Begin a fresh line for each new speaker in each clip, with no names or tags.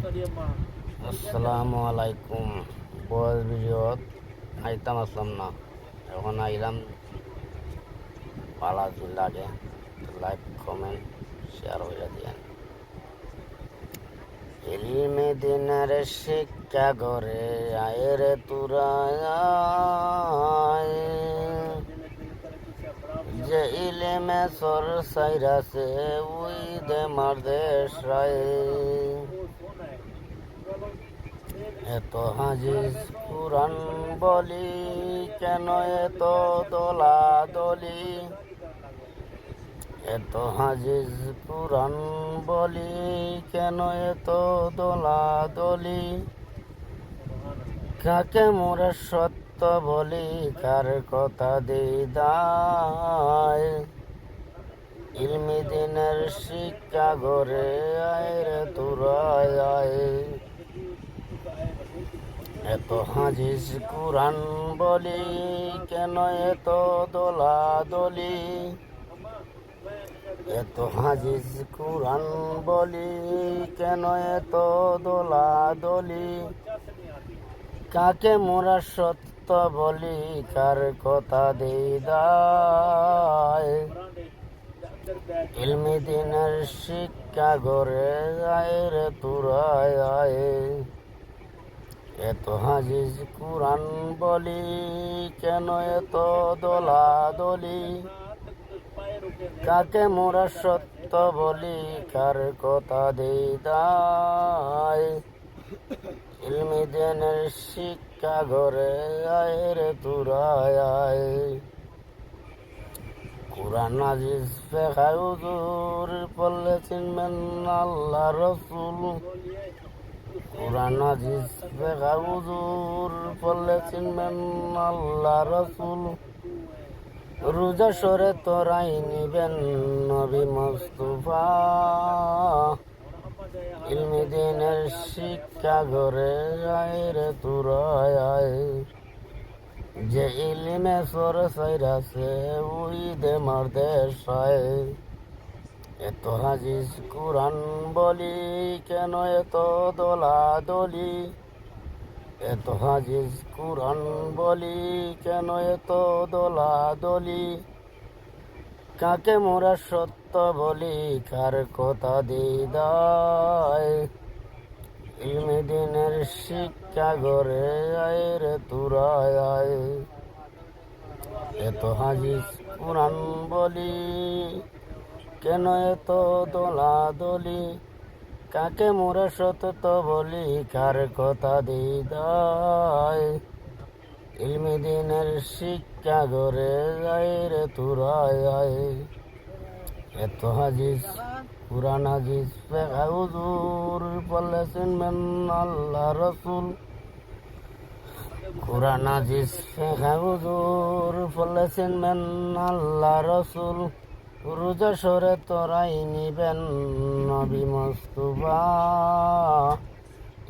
আসসালামু আলাইকুম। বয়স ভিডিওত আইতাম আসলাম না, এখন আইলাম পালা লাগে। লাইক কমেন্ট শেয়ার হইয়া দিয়েন। ইলমে দিনের শিক্ষা গড়ে আয়ের তুরা যে ইলেমে সর সাইরাছে উই দে মারদেশ রায়। এত হাজিজ কুরআন বলি কেন এত দোলা দলি, এত হাজিজ কুরআন বলি কেন এত দোলা দলি, কাকে মোরে সত্য বলি কার কথা দিদায়, ইলমি দিনের শিক্ষা গড়ে আয়রে তুরায় আয়। এত হাজিজ কুরআন বলি কেন এত দোলা দলি, এত হাজিজ কুরআন বলি কেন এত দোলা দলি, কাকে মোরা সত্য বলি কার কথা দিদায়, ইলমি দিনের শিক্ষা গড়ে আয়রে তুরায় আয়। এত হাজিজ কুরআন বলি কেন এত দোলা দলি, কাকে মোরা সত্য বলি কার কথা দিদায়, ইলমি দিনের শিক্ষা গড়ে আয়রে তুরায় আয়। কুরআন আজিজ ফেখায় হুজুর পড়লে চিনবেন আল্লাহ রসুল, কুরআন আজিজ ফেখায় হুজুর পড়লে চিনবেন আল্লাহ রসুল, রোজা সরে তোরাই নিবেন নবী মুস্তাফা, ইলমি দিনের শিক্ষা গড়ে আয়রে তুরায় আয়। যে ইলমে সর সাইরাছে উই দে মারদেশ রায়। এত হাজিজ কুরআন বলি কেন এত দোলা দলি, এত হাজিজ কুরআন বলি কেন এত দোলা দলি, কাকে মোরা সত্য বলি কার কথা দিদায়, ইলমি দিনের শিক্ষা গড়ে আয়রে তুরায় আয়। এত হাজিজ কুরআন বলি কেন এত দোলা দলি, কাকে মোরা সত্য বলি কার কথা দিদায়, ইলমি দিনের শিক্ষা গড়ে আয়রে তুরায় আয়। এত হাজিজ কুরআন হাজিজ ফেখায় হুজুর পড়লে চিনবেন আল্লাহ রসুল, কুরআন হাজিজ ফেখায় হুজুর পড়লে চিনবেন আল্লাহ রসুল, রোজা সরে তোরাই নিবেন নবী মুস্তাফা,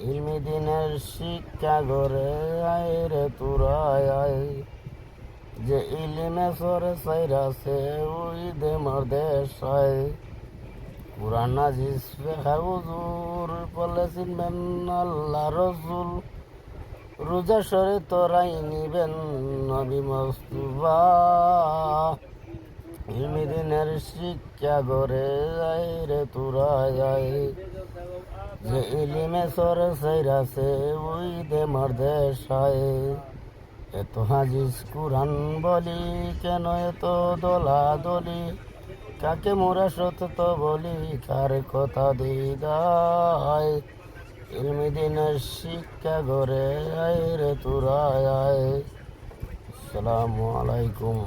ইলমি দিনের শিক্ষা গড়ে আয়রে তুরায় আয়। যে ইলমে সরে সাইরাছে উই দে মারদেশ রায়। কুরআন আজিজ ফেখায় হুজুর পড়লে চিনবেন আল্লাহ রসুল, রোজা সরে তোরাই নিবেন নবী মুস্তাফা, ইলমি দিনের শিক্ষা গড়ে আয়রে তুরায় আয়। যে ইলমে সরে সাইরাছে উই দে মারদেশ রায়। এত হাজিজ কুরআন বলি কেন এত দোলা দলি, কাকে মোরা সত্য বলি কার কথা দিদায়, ইলমি দিনের শিক্ষা গড়ে আয়রে তুরায় আয়। আসসালামু আলাইকুম।